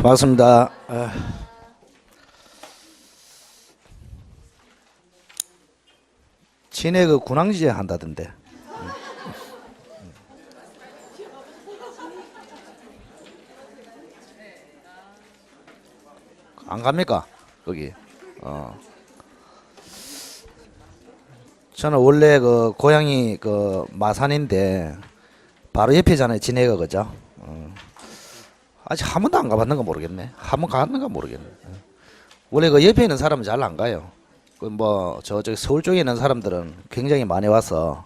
반갑습니다. 진해 그 군항지에 한다던데. 안 갑니까? 거기. 저는 원래 그 고향이 그 마산인데 바로 옆이잖아요. 진해가 그죠? 아직 한 번도 안 가봤는가 모르겠네. 한 번 갔는가 모르겠네. 원래 그 옆에 있는 사람은 잘 안 가요. 그 뭐 저쪽 서울 쪽에 있는 사람들은 굉장히 많이 와서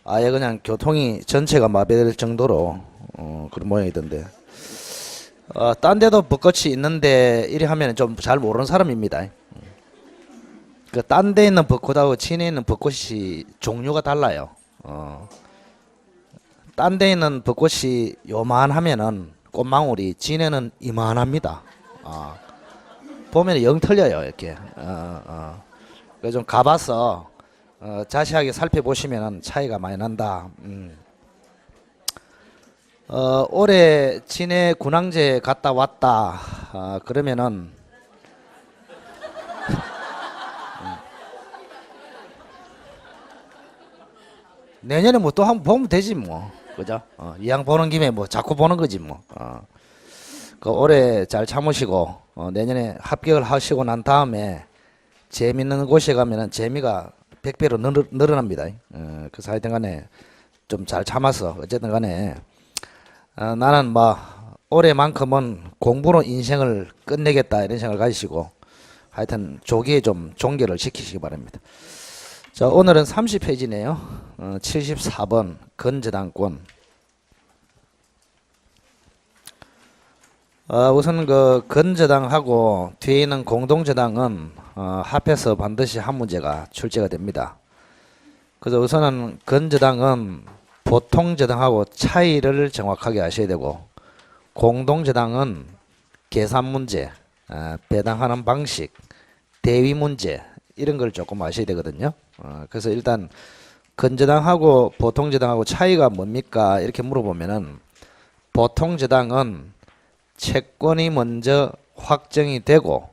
아예 그냥 교통이 전체가 마비될 정도로 그런 모양이던데. 딴 데도 벚꽃이 있는데 이리 하면 좀 잘 모르는 사람입니다. 그 딴 데 있는 벚꽃하고 진해에 있는 벚꽃이 종류가 달라요. 딴 데 있는 벚꽃이 요만하면은 꽃망울이 진해는 이만합니다. 보면 영 틀려요 이렇게. 그래서 좀 가봐서 자세하게 살펴보시면 차이가 많이 난다. 올해 진해 군항제 갔다 왔다. 그러면은 내년에 뭐 또 한번 보면 되지 뭐. 그죠? 이왕 보는 김에 뭐 자꾸 보는 거지 뭐. 그 올해 잘 참으시고 내년에 합격을 하시고 난 다음에 재밌는 곳에 가면은 재미가 100배로 늘어납니다. 그래서 하여튼 간에 좀 잘 참아서 어쨌든 간에 나는 뭐 올해만큼은 공부로 인생을 끝내겠다 이런 생각을 가지시고 하여튼 조기에 좀 종결을 시키시기 바랍니다. 자, 오늘은 30페이지네요. 74번 건저당권. 우선 그 건저당하고 뒤에 있는 공동저당은 합해서 반드시 한 문제가 출제가 됩니다. 그래서 우선은 건저당은 보통저당하고 차이를 정확하게 아셔야 되고, 공동저당은 계산 문제, 배당하는 방식, 대위 문제 이런 걸 조금 아셔야 되거든요. 그래서 일단 건저당하고 보통저당하고 차이가 뭡니까 이렇게 물어보면은, 보통저당은 채권이 먼저 확정이 되고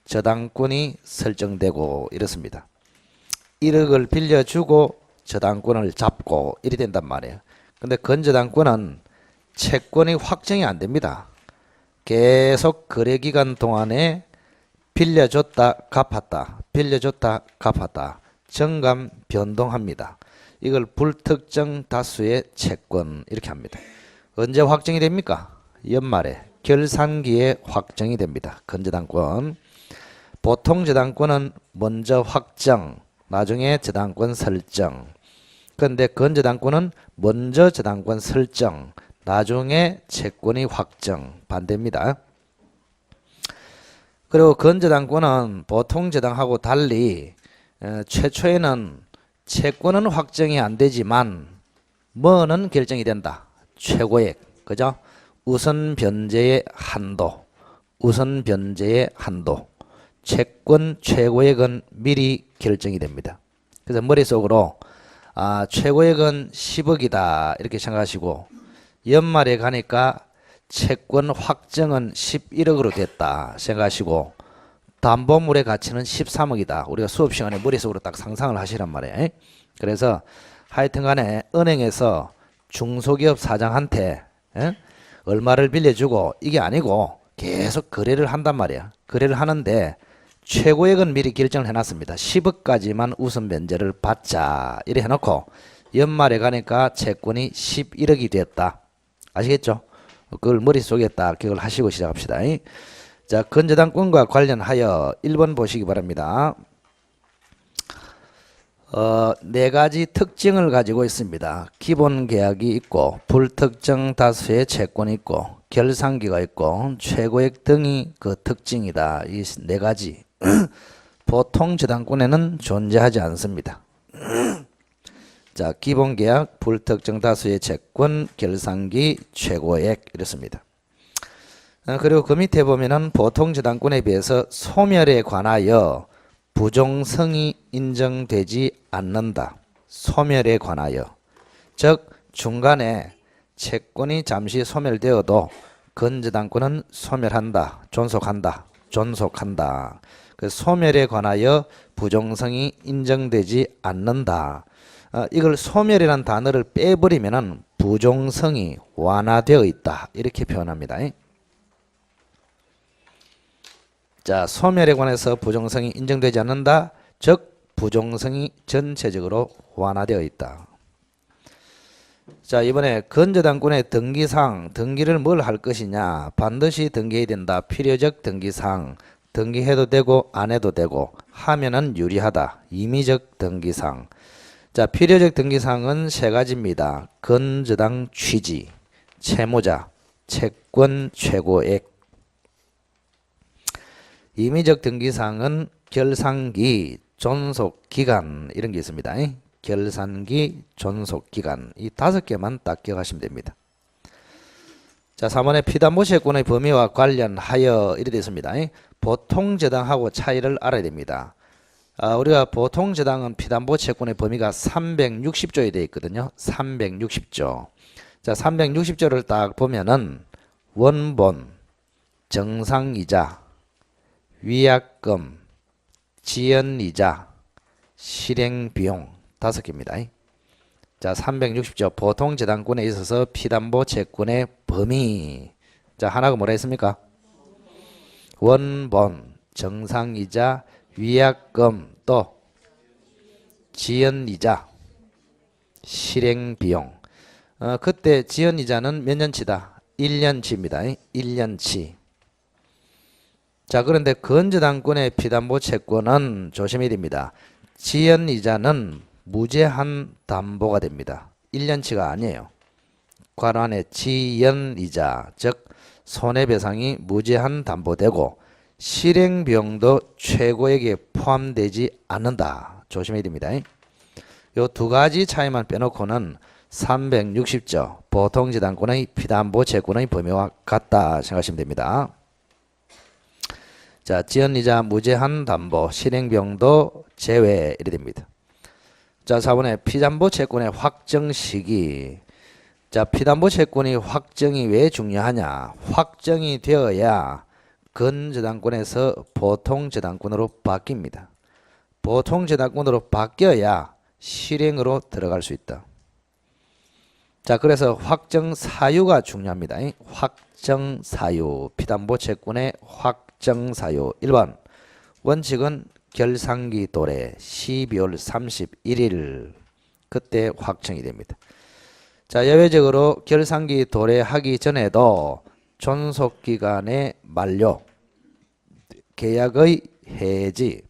저당권이 설정되고 이렇습니다. 1억을 빌려주고 저당권을 잡고 이리 된단 말이에요. 근데 건저당권은 채권이 확정이 안 됩니다. 계속 거래기간 동안에 빌려줬다 갚았다 빌려줬다 갚았다 정감 변동합니다. 이걸 불특정 다수의 채권 이렇게 합니다. 언제 확정이 됩니까? 연말에 결산기에 확정이 됩니다. 건저당권. 보통저당권은 먼저 확정, 나중에 저당권 설정. 그런데 건저당권은 먼저 저당권 설정, 나중에 채권이 확정, 반대입니다. 그리고 건저당권은 보통저당하고 달리 최초에는 채권은 확정이 안 되지만 뭐는 결정이 된다. 최고액, 그죠? 우선 변제의 한도, 우선 변제의 한도, 채권 최고액은 미리 결정이 됩니다. 그래서 머릿속으로 최고액은 10억이다 이렇게 생각하시고, 연말에 가니까 채권 확정은 11억으로 됐다 생각하시고, 담보물의 가치는 13억이다. 우리가 수업 시간에 머릿속으로 딱 상상을 하시란 말이에요. 그래서 하여튼 간에 은행에서 중소기업 사장한테 얼마를 빌려주고 이게 아니고 계속 거래를 한단 말이야. 거래를 하는데 최고액은 미리 결정을 해놨습니다. 10억까지만 우선 면제를 받자 이래 해놓고 연말에 가니까 채권이 11억이 됐다. 아시겠죠? 그걸 머릿속에 딱 기억을 하시고 시작합시다. 자, 건저당권과 관련하여 1번 보시기 바랍니다. 네 가지 특징을 가지고 있습니다. 기본 계약이 있고, 불특정 다수의 채권이 있고, 결산기가 있고, 최고액 등이 그 특징이다. 이 네 가지. 보통 저당권에는 존재하지 않습니다. 자, 기본 계약, 불특정 다수의 채권, 결산기, 최고액 이렇습니다. 그리고 그 밑에 보면은 보통 저당권에 비해서 소멸에 관하여 부종성이 인정되지 않는다. 소멸에 관하여. 즉 중간에 채권이 잠시 소멸되어도 건저당권은 소멸한다, 존속한다. 그 소멸에 관하여 부정성이 인정되지 않는다. 이걸 소멸이라는 단어를 빼버리면은 부정성이 완화되어 있다 이렇게 표현합니다. 자, 소멸에 관해서 부정성이 인정되지 않는다, 즉 부정성이 전체적으로 완화되어 있다. 자, 이번에 건저당권의 등기사항, 등기를 뭘 할 것이냐, 반드시 등기해야 된다. 필요적 등기사항, 등기해도 되고 안 해도 되고 하면은 유리하다. 임의적 등기사항. 자, 필요적 등기사항은 세 가지입니다. 건저당 취지, 채무자, 채권 최고액. 임의적 등기사항은 결산기, 존속기간 이런 게 있습니다. 결산기, 존속기간 이 5개만 딱 기억하시면 됩니다. 자, 3번에 피담보 채권의 범위와 관련하여 이래 됐습니다. 보통저당하고 차이를 알아야 됩니다. 우리가 보통저당은 피담보 채권의 범위가 360조에 되어 있거든요. 360조. 자, 360조를 딱 보면은 원본, 정상이자, 위약금, 지연이자, 실행비용 5개입니다. 자, 360조 보통저당권에 있어서 피담보 채권의 범위. 자, 하나가 뭐라 했습니까? 원본, 정상이자, 위약금, 또 지연이자, 실행비용. 그때 지연이자는 몇 년치다? 1년치입니다. 1년치. 자, 그런데 건저당권의 피담보 채권은 조심해야 됩니다. 지연이자는 무제한 담보가 됩니다. 1년치가 아니에요. 관환의 지연이자, 즉 손해배상이 무제한 담보되고 실행비용도 최고액에 포함되지 않는다. 조심해야 됩니다. 이 두 가지 차이만 빼놓고는 360조 보통저당권의 피담보 채권의 범위와 같다 생각하시면 됩니다. 자, 지연이자, 무제한 담보, 실행비용도 제외 이래 됩니다. 자, 4번에 피담보 채권의 확정 시기. 자, 피담보 채권이 확정이 왜 중요하냐? 확정이 되어야 건저당권에서 보통저당권으로 바뀝니다. 보통저당권으로 바뀌어야 실행으로 들어갈 수 있다. 자, 그래서 확정 사유가 중요합니다. 확정 사유, 피담보 채권의 확정 사유. 1번 원칙은 결산기 도래 12월 31일 그때 확정이 됩니다. 자, 예외적으로 결산기 도래하기 전에도 존속기간의 만료, 계약의 해지,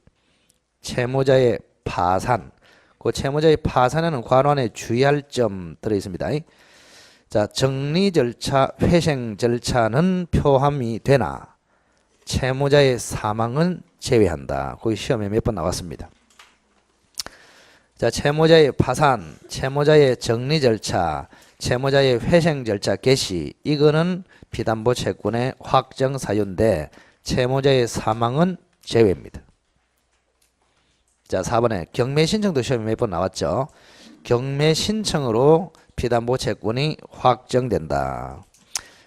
채무자의 파산. 그 채무자의 파산에는 관원에 주의할 점 들어있습니다. 자, 정리 절차, 회생 절차는 포함이 되나 채무자의 사망은 제외한다. 거기 시험에 몇 번 나왔습니다. 자, 채무자의 파산, 채무자의 정리 절차, 채무자의 회생 절차 개시, 이거는 피담보 채권의 확정 사유인데 채무자의 사망은 제외입니다. 자, 4번에 경매 신청도 시험에 몇 번 나왔죠. 경매 신청으로 피담보 채권이 확정된다.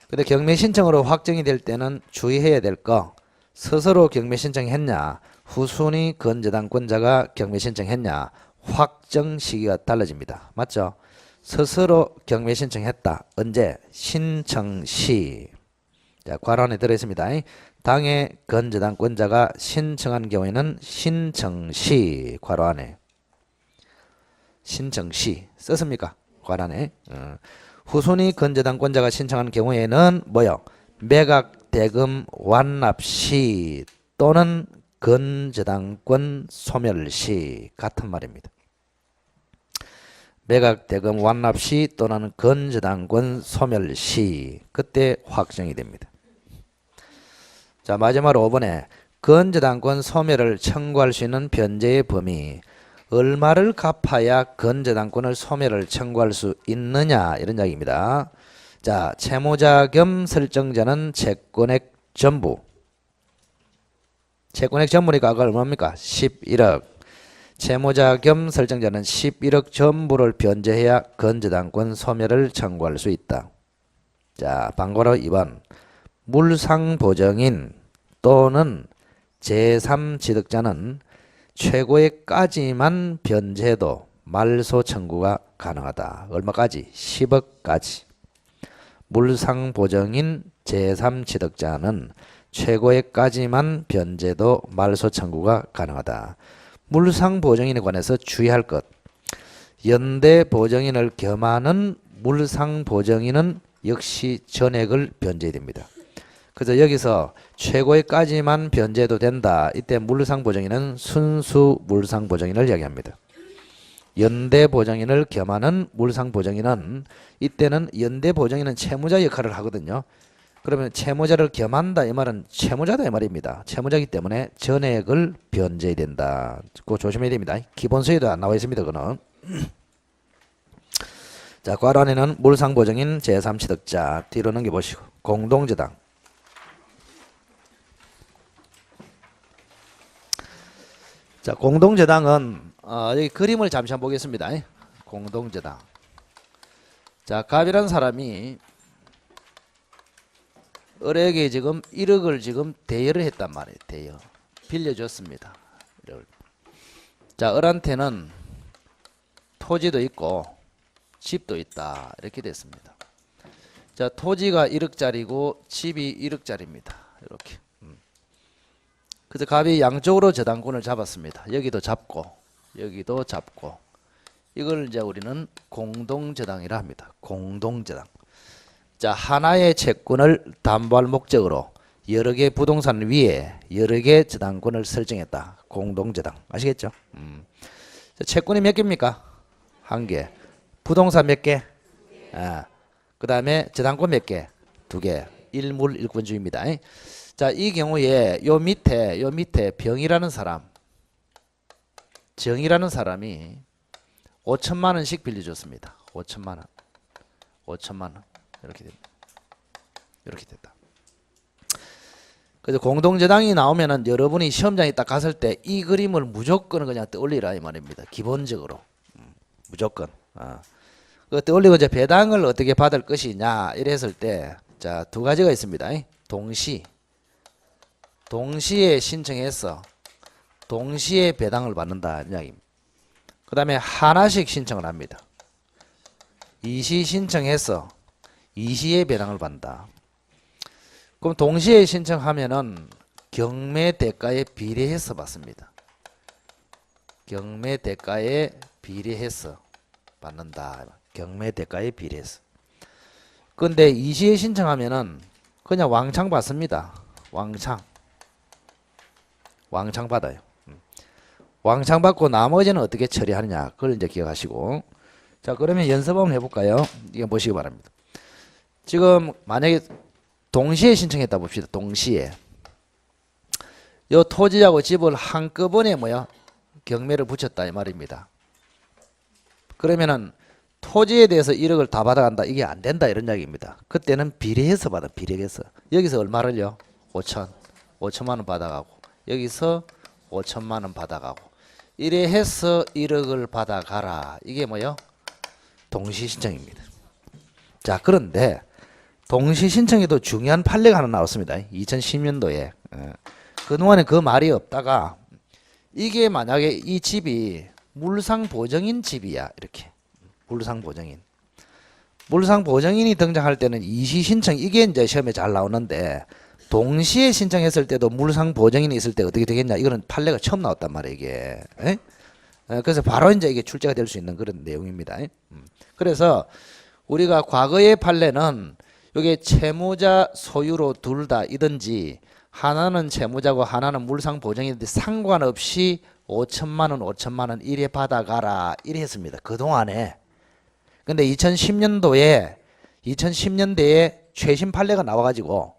근데 경매 신청으로 확정이 될 때는 주의해야 될 거, 스스로 경매 신청했냐, 후순위 건저당권자가 경매 신청했냐, 확정 시기가 달라집니다. 맞죠? 스스로 경매 신청했다. 언제? 신청 시. 자, 괄호안에 들어있습니다. 당해 건저당권자가 신청한 경우에는 신청 시. 괄호안에 신청 시 썼습니까? 괄호안에. 후순위 건저당권자가 신청한 경우에는 뭐요? 매각 대금 완납 시 또는 건저당권 소멸 시 같은 말입니다. 매각 대금 완납 시 또는 건저당권 소멸 시 그때 확정이 됩니다. 자, 마지막으로 5번에 건저당권 소멸을 청구할 수 있는 변제의 범위, 얼마를 갚아야 건저당권을 소멸을 청구할 수 있느냐 이런 이야기입니다. 자, 채무자 겸 설정자는 채권액 전부. 채권액 전부니까 아까 얼마입니까? 11억. 채무자 겸 설정자는 11억 전부를 변제해야 건저당권 소멸을 청구할 수 있다. 자, 방과로 2번. 물상보정인 또는 제3취득자는 최고액까지만 변제도 말소 청구가 가능하다. 얼마까지? 10억까지. 물상보정인 제3취득자는 최고액까지만 변제도 말소 청구가 가능하다. 물상보정인에 관해서 주의할 것. 연대보정인을 겸하는 물상보정인은 역시 전액을 변제해야 됩니다. 그래서 여기서 최고액까지만 변제도 된다. 이때 물상보정인은 순수 물상보정인을 이야기합니다. 연대보정인을 겸하는 물상보정인은 이때는 연대보정인은 채무자 역할을 하거든요. 그러면 채무자를 겸한다 이 말은 채무자다 이 말입니다. 채무자이기 때문에 전액을 변제해야 된다. 그거 조심해야 됩니다. 기본서에도 안 나와 있습니다. 그거는. 자, 괄호 안에는 물상보정인 제3취득자 뒤로 넘겨보시고 공동저당. 자, 공동저당은 여기 그림을 잠시 한번 보겠습니다. 공동저당. 자, 갑이라는 사람이 을에게 지금 1억을 지금 대여를 했단 말이에요. 대여. 빌려줬습니다. 자, 을한테는 토지도 있고 집도 있다. 이렇게 됐습니다. 자, 토지가 1억짜리고 집이 1억짜리입니다. 이렇게. 그래서 갑이 양쪽으로 저당권을 잡았습니다. 여기도 잡고 여기도 잡고 이걸 이제 우리는 공동저당이라 합니다. 공동저당. 자, 하나의 채권을 담보할 목적으로 여러 개 부동산 위에 여러 개 저당권을 설정했다. 공동저당. 아시겠죠? 자, 채권이 몇 개입니까? 한 개. 부동산 몇 개? 그 다음에 저당권 몇 개? 두 개. 일물일권주의입니다. 자, 이 경우에 요 밑에 병이라는 사람, 정이라는 사람이 5천만 원씩 빌려줬습니다. 5천만 원. 5천만 원. 이렇게 됩니다. 이렇게 됐다. 그래서 공동저당이 나오면은 여러분이 시험장에 딱 갔을 때 이 그림을 무조건 그냥 떠올리라 이 말입니다. 기본적으로. 무조건. 그 떠올리고 이제 배당을 어떻게 받을 것이냐 이랬을 때 자, 두 가지가 있습니다. 동시에 신청해서 동시에 배당을 받는다 이야기입니다. 그 다음에 하나씩 신청을 합니다. 이시 신청해서 이시에 배당을 받는다. 그럼 동시에 신청하면은 경매 대가에 비례해서 받습니다. 경매 대가에 비례해서 받는다. 경매 대가에 비례해서. 근데 이시에 신청하면은 그냥 왕창 받습니다. 왕창 받아요. 왕창 받고 나머지는 어떻게 처리하느냐 그걸 이제 기억하시고. 자, 그러면 연습 한번 해볼까요? 이거 보시기 바랍니다. 지금 만약에 동시에 신청했다 봅시다. 동시에 요 토지하고 집을 한꺼번에 경매를 붙였다 이 말입니다. 그러면은 토지에 대해서 1억을 다 받아간다 이게 안 된다 이런 이야기입니다. 그때는 비례해서 받아. 비례해서 여기서 얼마를요? 5천만 원 받아가고 여기서 5천만 원 받아가고 이래 해서 1억을 받아가라. 이게 동시 신청입니다. 자, 그런데 동시 신청에도 중요한 판례가 하나 나왔습니다. 2010년도에. 그동안에 그 말이 없다가 이게 만약에 이 집이 물상보정인 집이야. 이렇게. 물상보정인이 등장할 때는 이시 신청 이게 이제 시험에 잘 나오는데 동시에 신청했을 때도 물상보정인이 있을 때 어떻게 되겠냐. 이거는 판례가 처음 나왔단 말이에요. 이게. 그래서 바로 이제 이게 출제가 될 수 있는 그런 내용입니다. 그래서 우리가 과거의 판례는 이게 채무자 소유로 둘 다 이든지 하나는 채무자고 하나는 물상보정인인데 상관없이 5천만 원 이래 받아가라 이래 했습니다. 그동안에. 근데 2010년대에 최신 판례가 나와가지고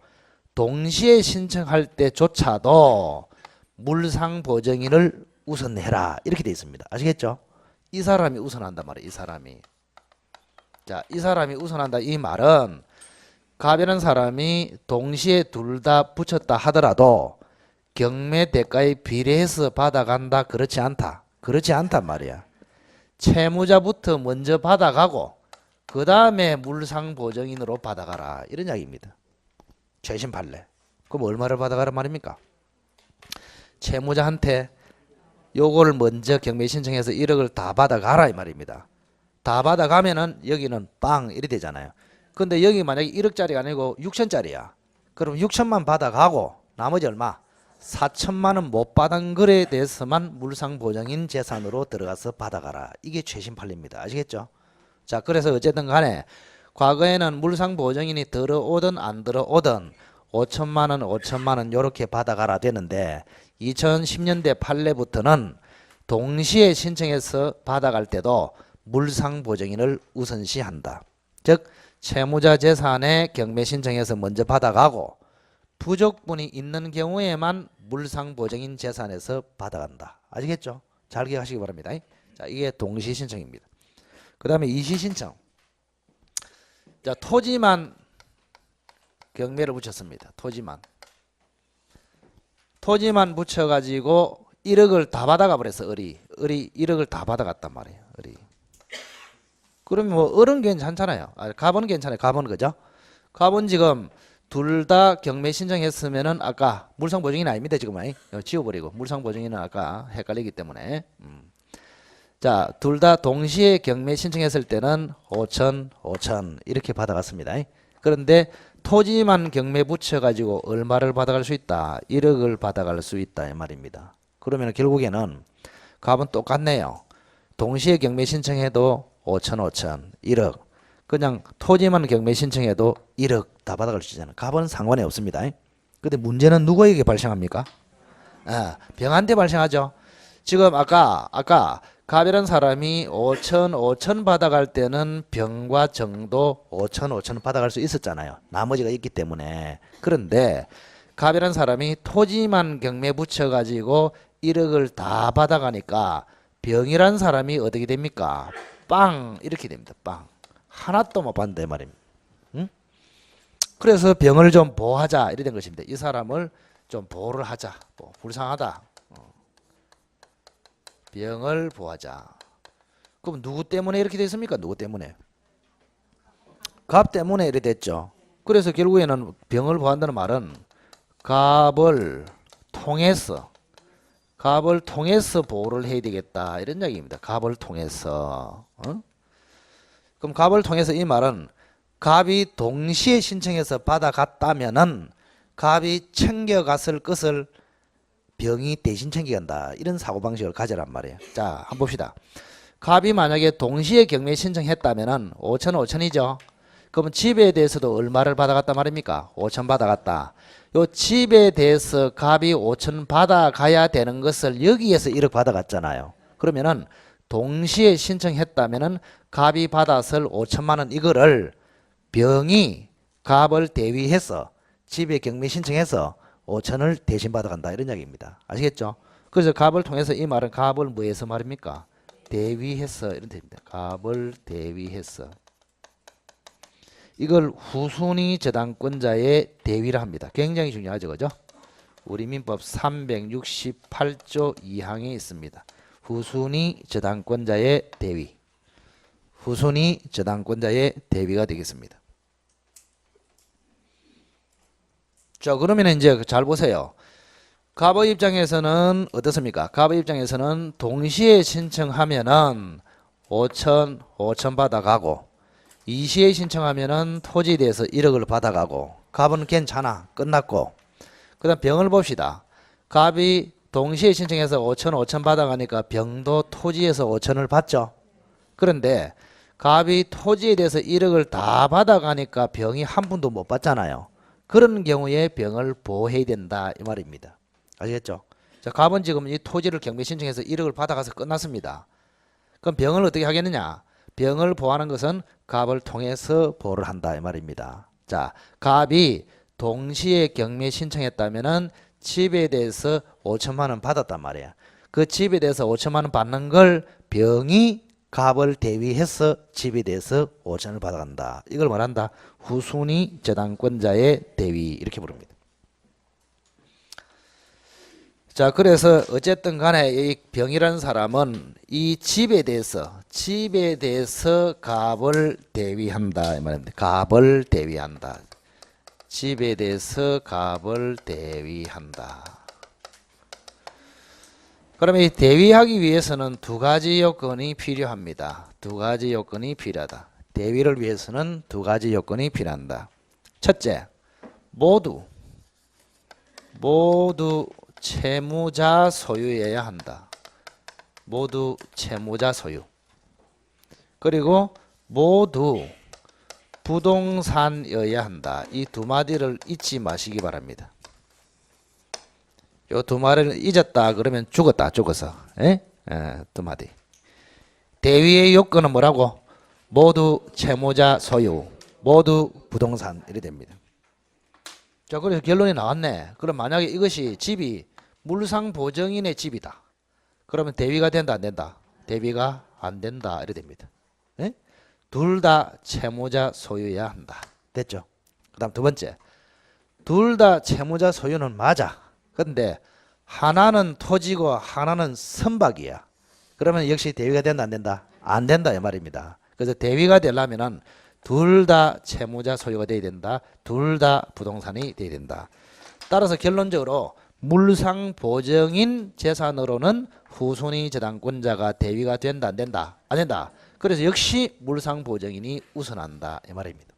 동시에 신청할 때조차도 물상보정인을 우선해라 이렇게 돼 있습니다. 아시겠죠? 이 사람이 우선한단 말이에요. 이 사람이. 자, 이 사람이 우선한다 이 말은 갑이라는 사람이 동시에 둘 다 붙였다 하더라도 경매 대가에 비례해서 받아간다 그렇지 않다. 그렇지 않단 말이야. 채무자부터 먼저 받아가고 그 다음에 물상보정인으로 받아가라 이런 이야기입니다. 최신 판례. 그럼 얼마를 받아가란 말입니까? 채무자한테 요거를 먼저 경매 신청해서 1억을 다 받아가라 이 말입니다. 다 받아가면은 여기는 빵 이리 되잖아요. 근데 여기 만약에 1억짜리가 아니고 6천짜리야. 그럼 6천만 받아가고 나머지 얼마? 4천만 원 못 받은 거에 대해서만 물상보정인 재산으로 들어가서 받아가라. 이게 최신 판례입니다. 아시겠죠? 자, 그래서 어쨌든 간에 과거에는 물상보정인이 들어오든 안 들어오든 5천만 원, 5천만 원 요렇게 받아가라 되는데 2010년대 판례부터는 동시에 신청해서 받아갈 때도 물상보정인을 우선시한다. 즉 채무자 재산에 경매 신청해서 먼저 받아가고 부족분이 있는 경우에만 물상보정인 재산에서 받아간다. 아시겠죠? 잘 기억하시기 바랍니다. 자, 이게 동시 신청입니다. 그 다음에 이시 신청. 자, 토지만 경매를 붙였습니다. 토지만 붙여가지고 1억을 다 받아가 버렸어. 을이 1억을 다 받아갔단 말이에요. 그러면 뭐 을은 괜찮잖아요. 갑은 괜찮아요. 갑은 그죠? 갑은 지금 둘 다 경매 신청했으면은 아까 물상보증인 아닙니다. 지금은 지워버리고 물상보증인은 아까 헷갈리기 때문에 자, 둘 다 동시에 경매 신청했을 때는 5천, 5천 이렇게 받아갔습니다. 그런데 토지만 경매 붙여가지고 얼마를 받아갈 수 있다? 1억을 받아갈 수 있다 이 말입니다. 그러면 결국에는 갑은 똑같네요. 동시에 경매 신청해도 5천, 5천, 1억. 그냥 토지만 경매 신청해도 1억 다 받아갈 수 있잖아요. 갑은 상관이 없습니다. 근데 문제는 누구에게 발생합니까? 병한테 발생하죠. 지금 아까 갑이라는 사람이 5천, 5천 받아갈 때는 병과 정도 5천, 5천 받아갈 수 있었잖아요. 나머지가 있기 때문에. 그런데 갑이라는 사람이 토지만 경매 붙여가지고 1억을 다 받아가니까 병이란 사람이 어떻게 됩니까? 빵 이렇게 됩니다. 빵. 하나도 못 받는다 말입니다. 응? 그래서 병을 좀 보호하자 이래 된 것입니다. 이 사람을 좀 보호를 하자. 불쌍하다. 병을 보호하자. 그럼 누구 때문에 이렇게 됐습니까? 누구 때문에? 갑 때문에 이렇게 됐죠. 그래서 결국에는 병을 보호한다는 말은 갑을 통해서 보호를 해야 되겠다 이런 이야기입니다. 갑을 통해서. 그럼 갑을 통해서 이 말은 갑이 동시에 신청해서 받아갔다면은 갑이 챙겨갔을 것을 병이 대신 챙겨간다. 이런 사고방식을 가져란 말이에요. 자, 한번 봅시다. 갑이 만약에 동시에 경매 신청했다면은 5천 5천이죠. 그러면 집에 대해서도 얼마를 받아갔단 말입니까? 5천 받아갔다. 요 집에 대해서 갑이 5천 받아가야 되는 것을 여기에서 1억 받아갔잖아요. 그러면은 동시에 신청했다면은 갑이 받았을 5천만 원 이거를 병이 갑을 대위해서 집에 경매 신청해서 5천을 대신 받아간다 이런 이야기입니다. 아시겠죠? 그래서 갑을 통해서 이 말은 갑을 뭐해서 말입니까? 대위해서 이런 뜻입니다. 갑을 대위해서. 이걸 후순위 저당권자의 대위라 합니다. 굉장히 중요하죠. 그죠? 우리 민법 368조 2항에 있습니다. 후순위 저당권자의 대위. 후순위 저당권자의 대위가 되겠습니다. 자, 그러면 이제 잘 보세요. 갑의 입장에서는 어떻습니까? 갑의 입장에서는 동시에 신청하면은 5천 받아가고 이시에 신청하면은 토지에 대해서 1억을 받아가고 갑은 괜찮아. 끝났고. 그다음 병을 봅시다. 갑이 동시에 신청해서 5천 받아가니까 병도 토지에서 5천을 받죠. 그런데 갑이 토지에 대해서 1억을 다 받아가니까 병이 한 푼도 못 받잖아요. 그런 경우에 병을 보호해야 된다 이 말입니다. 아시겠죠? 자, 갑은 지금 이 토지를 경매 신청해서 1억을 받아가서 끝났습니다. 그럼 병을 어떻게 하겠느냐? 병을 보호하는 것은 갑을 통해서 보호를 한다 이 말입니다. 자, 갑이 동시에 경매 신청했다면은 집에 대해서 5천만 원 받았단 말이야. 그 집에 대해서 5천만 원 받는 걸 병이 갑을 대위해서 집에 대해서 5천을 받아간다. 이걸 말한다. 후순위 저당권자의 대위 이렇게 부릅니다. 자, 그래서 어쨌든 간에 이 병이라는 사람은 이 집에 대해서 갑을 대위한다 이 말입니다. 갑을 대위한다. 집에 대해서 갑을 대위한다. 그러면 이 대위하기 위해서는 두 가지 요건이 필요합니다. 두 가지 요건이 필요하다. 대위를 위해서는 두 가지 요건이 필요한다. 첫째, 모두 채무자 소유여야 한다. 모두 채무자 소유. 그리고 모두 부동산이어야 한다. 이 두 마디를 잊지 마시기 바랍니다. 요 두 마디를 잊었다 그러면 죽었다. 죽어서. 두 마디. 대위의 요건은 뭐라고? 모두 채무자 소유, 모두 부동산 이래 됩니다. 자, 그래서 결론이 나왔네. 그럼 만약에 이것이 집이 물상보증인의 집이다. 그러면 대위가 된다 안 된다? 대위가 안 된다 이래 됩니다. 둘 다 채무자 소유여야 한다. 됐죠? 그 다음 두 번째, 둘 다 채무자 소유는 맞아. 근데 하나는 토지고 하나는 선박이야. 그러면 역시 대위가 된다 안 된다? 안 된다 이 말입니다. 그래서 대위가 되려면은 둘 다 채무자 소유가 돼야 된다. 둘 다 부동산이 돼야 된다. 따라서 결론적으로 물상보증인 재산으로는 후순위 저당권자가 대위가 된다 안 된다? 안 된다. 그래서 역시 물상보증인이 우선한다 이 말입니다.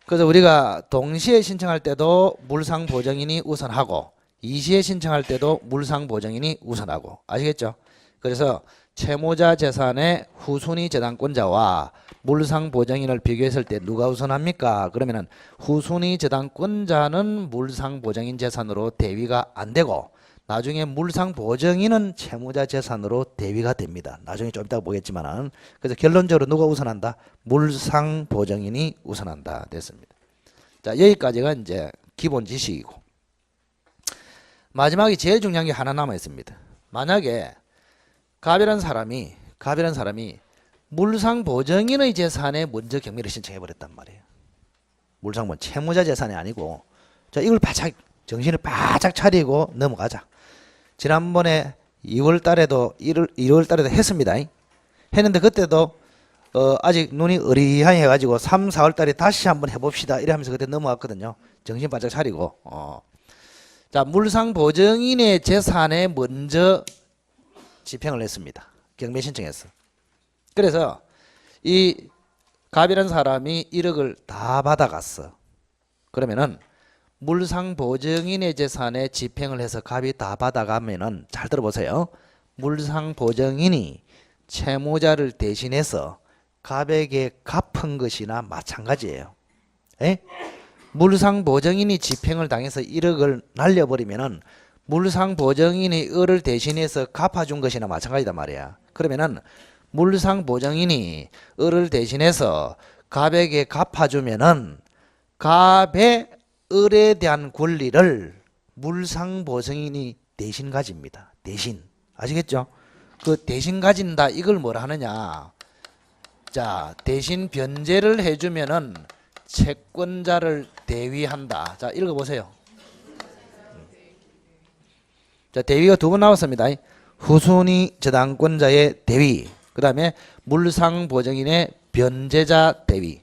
그래서 우리가 동시에 신청할 때도 물상보증인이 우선하고 이시에 신청할 때도 물상보증인이 우선하고 아시겠죠? 그래서 채무자 재산의 후순위 저당권자와 물상보증인을 비교했을 때 누가 우선합니까? 그러면은 후순위 저당권자는 물상보증인 재산으로 대위가 안 되고 나중에 물상보증인은 채무자 재산으로 대위가 됩니다. 나중에 좀 이따가 보겠지만은. 그래서 결론적으로 누가 우선한다? 물상보증인이 우선한다 됐습니다. 자, 여기까지가 이제 기본 지식이고 마지막에 제일 중요한 게 하나 남아 있습니다. 만약에 갑이라는 사람이 물상보증인의 재산에 먼저 경매를 신청해 버렸단 말이에요. 물상보증 채무자 재산이 아니고. 자, 이걸 바짝 정신을 바짝 차리고 넘어가자. 지난번에 2월 달에도 1월 달에도 했습니다. 했는데 그때도 아직 눈이 어리하니 해가지고 3, 4월 달에 다시 한번 해봅시다. 이래 하면서 그때 넘어갔거든요. 정신 바짝 차리고. 자, 물상보증인의 재산에 먼저 집행을 했습니다. 경매 신청했어. 그래서 이 갑이라는 사람이 1억을 다 받아갔어. 그러면은 물상보증인의 재산에 집행을 해서 갑이 다 받아가면은 잘 들어보세요. 물상보증인이 채무자를 대신해서 갑에게 갚은 것이나 마찬가지예요. 물상보증인이 집행을 당해서 1억을 날려버리면은 물상보증인이 을을 대신해서 갚아준 것이나 마찬가지다 말이야. 그러면은 물상보증인이 을을 대신해서 갑에게 갚아주면은 갑의 을에 대한 권리를 물상보증인이 대신 가집니다. 대신. 아시겠죠? 그 대신 가진다 이걸 뭐라 하느냐. 자, 대신 변제를 해주면은 채권자를 대위한다. 자, 읽어보세요. 자, 대위가 두 번 나왔습니다. 후순위 저당권자의 대위, 그 다음에 물상보증인의 변제자 대위.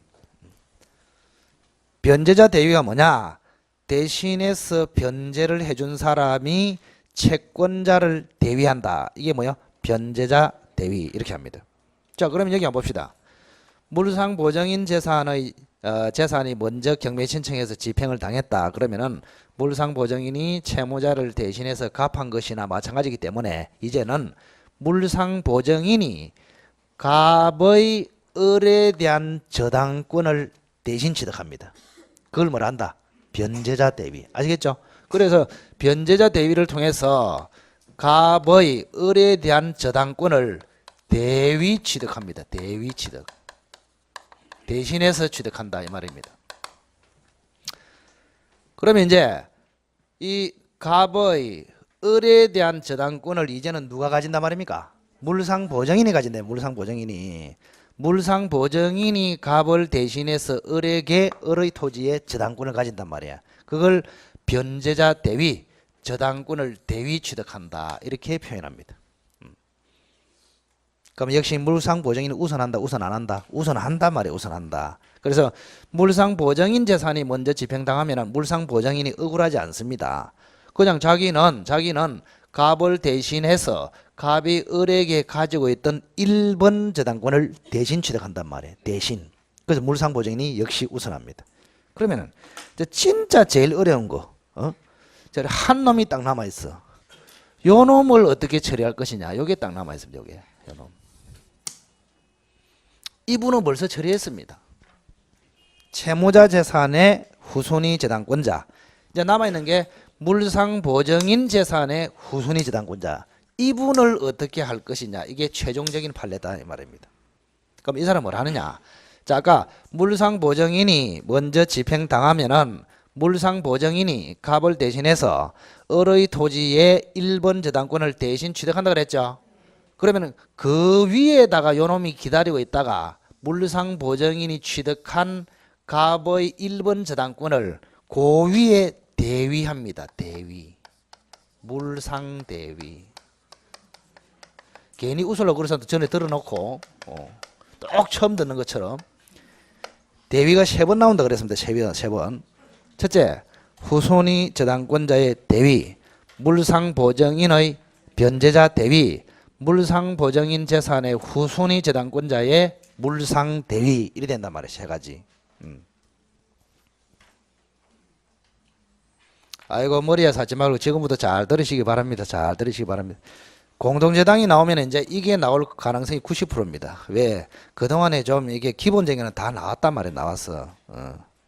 변제자 대위가 뭐냐? 대신해서 변제를 해준 사람이 채권자를 대위한다. 이게 뭐야? 변제자 대위 이렇게 합니다. 자, 그러면 여기 한번 봅시다. 물상보증인 재산이 먼저 경매 신청해서 집행을 당했다. 그러면은 물상보증인이 채무자를 대신해서 갚은 것이나 마찬가지이기 때문에 이제는 물상보증인이 갑의 을에 대한 저당권을 대신 취득합니다. 그걸 뭐라 한다? 변제자 대위. 아시겠죠? 그래서 변제자 대위를 통해서 갑의 을에 대한 저당권을 대위 취득합니다. 대위 취득. 대신해서 취득한다 이 말입니다. 그러면 이제 이 갑의 을에 대한 저당권을 이제는 누가 가진단 말입니까? 물상보증인이 가진다. 물상보증인이. 물상보증인이 갑을 대신해서 을에게 을의 토지에 저당권을 가진단 말이야. 그걸 변제자 대위, 저당권을 대위 취득한다 이렇게 표현합니다. 그럼 역시 물상보증인은 우선한다, 우선 안 한다? 우선한단 말이야. 우선한다. 그래서 물상보정인 재산이 먼저 집행당하면 물상보정인이 억울하지 않습니다. 그냥 자기는 갑을 대신해서 갑이 을에게 가지고 있던 1번 저당권을 대신 취득한단 말이에요. 대신. 그래서 물상보정인이 역시 우선합니다. 그러면은 진짜 제일 어려운 거, 저기 한 놈이 딱 남아 있어. 요 놈을 어떻게 처리할 것이냐. 요게 딱 남아 있습니다. 요게. 요 놈. 이분은 벌써 처리했습니다. 채무자 재산의 후순위 저당권자. 이제 남아 있는 게 물상보정인 재산의 후순위 저당권자. 이분을 어떻게 할 것이냐. 이게 최종적인 판례다 이 말입니다. 그럼 이 사람은 뭘 하느냐. 자, 아까 물상보정인이 먼저 집행당하면은 물상보정인이 갑을 대신해서 을의 토지의 1번 저당권을 대신 취득한다 그랬죠. 그러면은 그 위에다가 요놈이 기다리고 있다가 물상보정인이 취득한 갑의 1번 저당권을 그 위에 대위합니다. 대위. 물상대위. 괜히 웃으려고 그래서 전에 들어놓고 똑 처음 듣는 것처럼 대위가 3번 나온다 그랬습니다. 3번. 첫째, 후순위 저당권자의 대위, 물상보정인의 변제자 대위, 물상보정인 재산의 후순위 저당권자의 물상대위. 이래 된단 말이에요. 3가지. 아이고 머리에 사지 말고 지금부터 잘 들으시기 바랍니다. 잘 들으시기 바랍니다. 공동저당이 나오면 이제 이게 나올 가능성이 90%입니다. 왜? 그동안에 좀 이게 기본적인 건 다 나왔단 말이에요. 나왔어.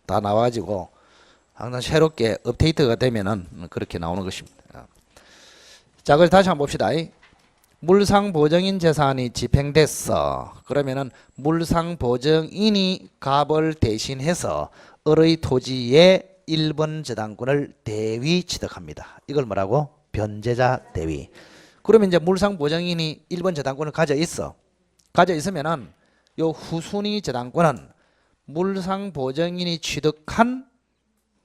다 나와가지고 항상 새롭게 업데이트가 되면은 그렇게 나오는 것입니다. 자, 그래서 다시 한번 봅시다. 물상보정인 재산이 집행됐어. 그러면은 물상보정인이 갑을 대신해서 을의 토지의 1번 저당권을 대위 취득합니다. 이걸 뭐라고? 변제자 대위. 그러면 이제 물상보정인이 1번 저당권을 가져 있어. 가져 있으면은 요 후순위 저당권은 물상보정인이 취득한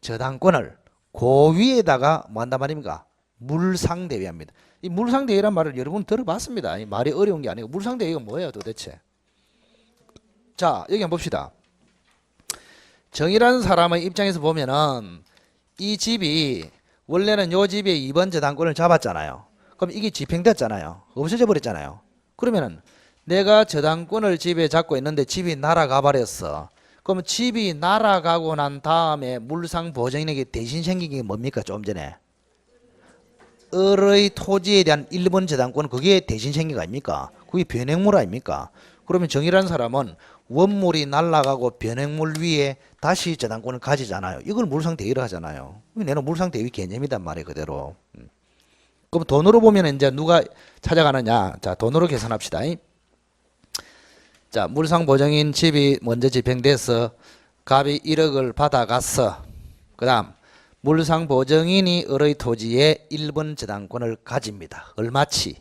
저당권을 그 위에다가 뭐 한단 말입니까? 물상대위합니다. 이 물상대위란 말을 여러분 들어봤습니다. 이 말이 어려운 게 아니고 물상대위가 뭐예요 도대체? 자, 여기 한번 봅시다. 정이라는 사람의 입장에서 보면은 이 집이 원래는 요 집의 2번 저당권을 잡았잖아요. 그럼 이게 집행됐잖아요. 없어져 버렸잖아요. 그러면은 내가 저당권을 집에 잡고 있는데 집이 날아가 버렸어. 그럼 집이 날아가고 난 다음에 물상보정인에게 대신 생긴 게 뭡니까? 좀 전에 을의 토지에 대한 1번 저당권, 그게 대신 생긴 거 아닙니까? 그게 변액물 아닙니까? 그러면 정이라는 사람은 원물이 날아가고 변액물 위에 다시 저당권을 가지잖아요. 이걸 물상대위를 하잖아요. 내는 물상대위 개념이단 말이에요. 그대로. 그럼 돈으로 보면 이제 누가 찾아가느냐. 자, 돈으로 계산합시다. 자, 물상보정인 집이 먼저 집행돼서 갑이 1억을 받아갔어. 그 다음 물상보정인이 을의 토지에 1번 저당권을 가집니다. 얼마치?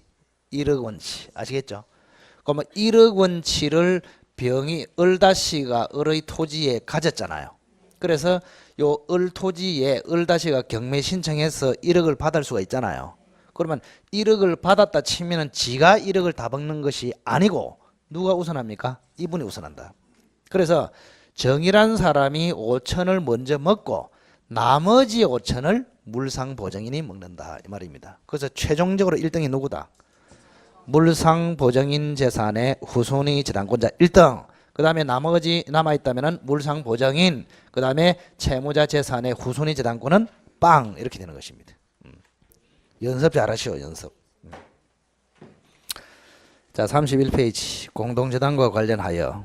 1억 원치. 아시겠죠? 그러면 1억 원치를 병이 을다시가 을의 토지에 가졌잖아요. 그래서 요 을 토지에 을다시가 경매 신청해서 1억을 받을 수가 있잖아요. 그러면 1억을 받았다 치면은 지가 1억을 다 먹는 것이 아니고 누가 우선합니까? 이분이 우선한다. 그래서 정이란 사람이 5천을 먼저 먹고 나머지 5천을 물상보정인이 먹는다 이 말입니다. 그래서 최종적으로 1등이 누구다? 물상보정인 재산의 후순위 저당권자 1등. 그 다음에 나머지 남아있다면 물상보정인, 그 다음에 채무자 재산의 후순위 저당권은 빵 이렇게 되는 것입니다. 연습 잘하시오. 연습. 자, 31페이지 공동저당과 관련하여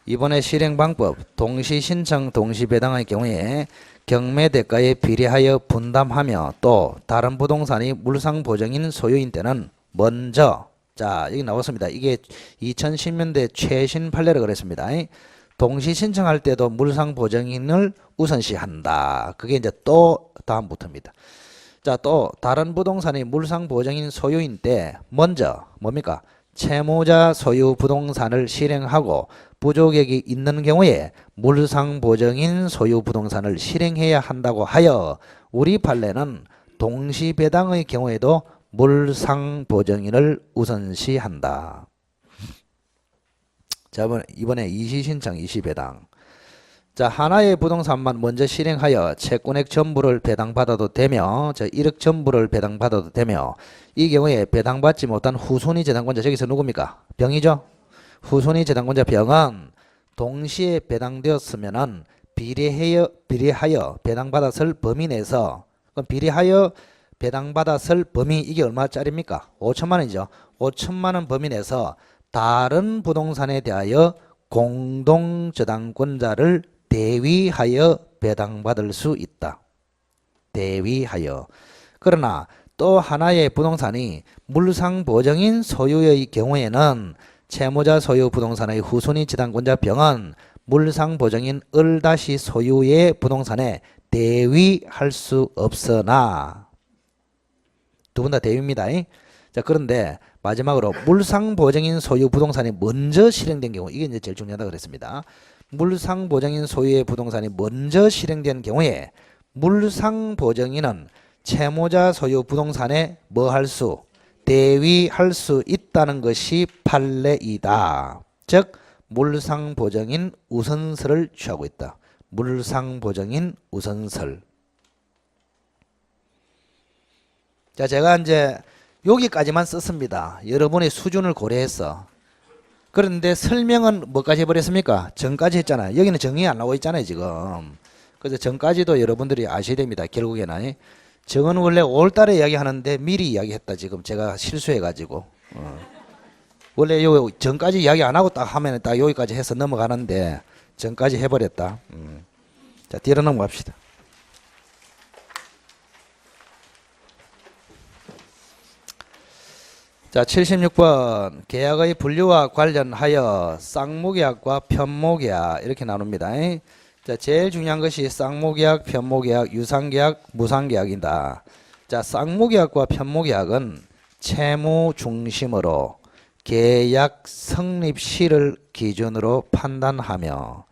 이번에 실행방법 동시신청 동시배당의 경우에 경매대가에 비례하여 분담하며 또 다른 부동산이 물상보정인 소유인 때는 먼저, 자 여기 나왔습니다. 이게 2010년대 최신 판례를 그랬습니다. 동시 신청할 때도 물상보정인을 우선시한다. 그게 이제 또 다음부터입니다. 자, 또 다른 부동산이 물상보정인 소유인 때 먼저 뭡니까? 채무자 소유 부동산을 실행하고 부족액이 있는 경우에 물상보정인 소유 부동산을 실행해야 한다고 하여 우리 판례는 동시배당의 경우에도 물상보정인을 우선시한다. 자, 이번에 이시신청 이시배당. 자, 하나의 부동산만 먼저 실행하여 채권액 전부를 배당받아도 되며, 1억 전부를 배당받아도 되며, 이 경우에 배당받지 못한 후손위 재당권자, 저기서 누굽니까? 병이죠? 후손위 재당권자 병은 동시에 배당되었으면은 비례하여 배당받았을 범위 내에서, 그럼 비례하여 배당받았을 범위, 이게 얼마짜리입니까? 5천만 원이죠. 5천만 원 범위 내에서 다른 부동산에 대하여 공동저당권자를 대위하여 배당받을 수 있다. 대위하여. 그러나 또 하나의 부동산이 물상보증인 소유의 경우에는 채무자 소유 부동산의 후손위 지당권자 병은 물상보증인 을 다시 소유의 부동산에 대위할 수 없으나, 두 분 다 대위입니다. 자, 그런데 마지막으로 물상보증인 소유 부동산이 먼저 실행된 경우, 이게 이제 제일 중요하다고 그랬습니다. 물상보증인 소유의 부동산이 먼저 실행된 경우에 물상보증인은 채무자 소유 부동산에 뭐 할 수? 대위할 수 있다는 것이 판례이다. 즉 물상보증인 우선설을 취하고 있다. 물상보증인 우선설. 자, 제가 이제 여기까지만 썼습니다. 여러분의 수준을 고려해서. 그런데 설명은 뭐까지 해버렸습니까? 정까지 했잖아요. 여기는 정이 안 나오고 있잖아요, 지금. 그래서 정까지도 여러분들이 아셔야 됩니다. 결국에는. 정은 원래 5월달에 이야기하는데 미리 이야기했다. 지금 제가 실수해가지고. 원래 요 정까지 이야기 안 하고 딱 하면 딱 여기까지 해서 넘어가는데 정까지 해버렸다. 자, 뒤로 넘어갑시다. 자, 76번 계약의 분류와 관련하여 쌍무계약과 편모계약 이렇게 나눕니다. 자, 제일 중요한 것이 쌍무계약, 편모계약, 유상계약, 무상계약이다. 자, 쌍무계약과 편모계약은 채무 중심으로 계약 성립 시를 기준으로 판단하며,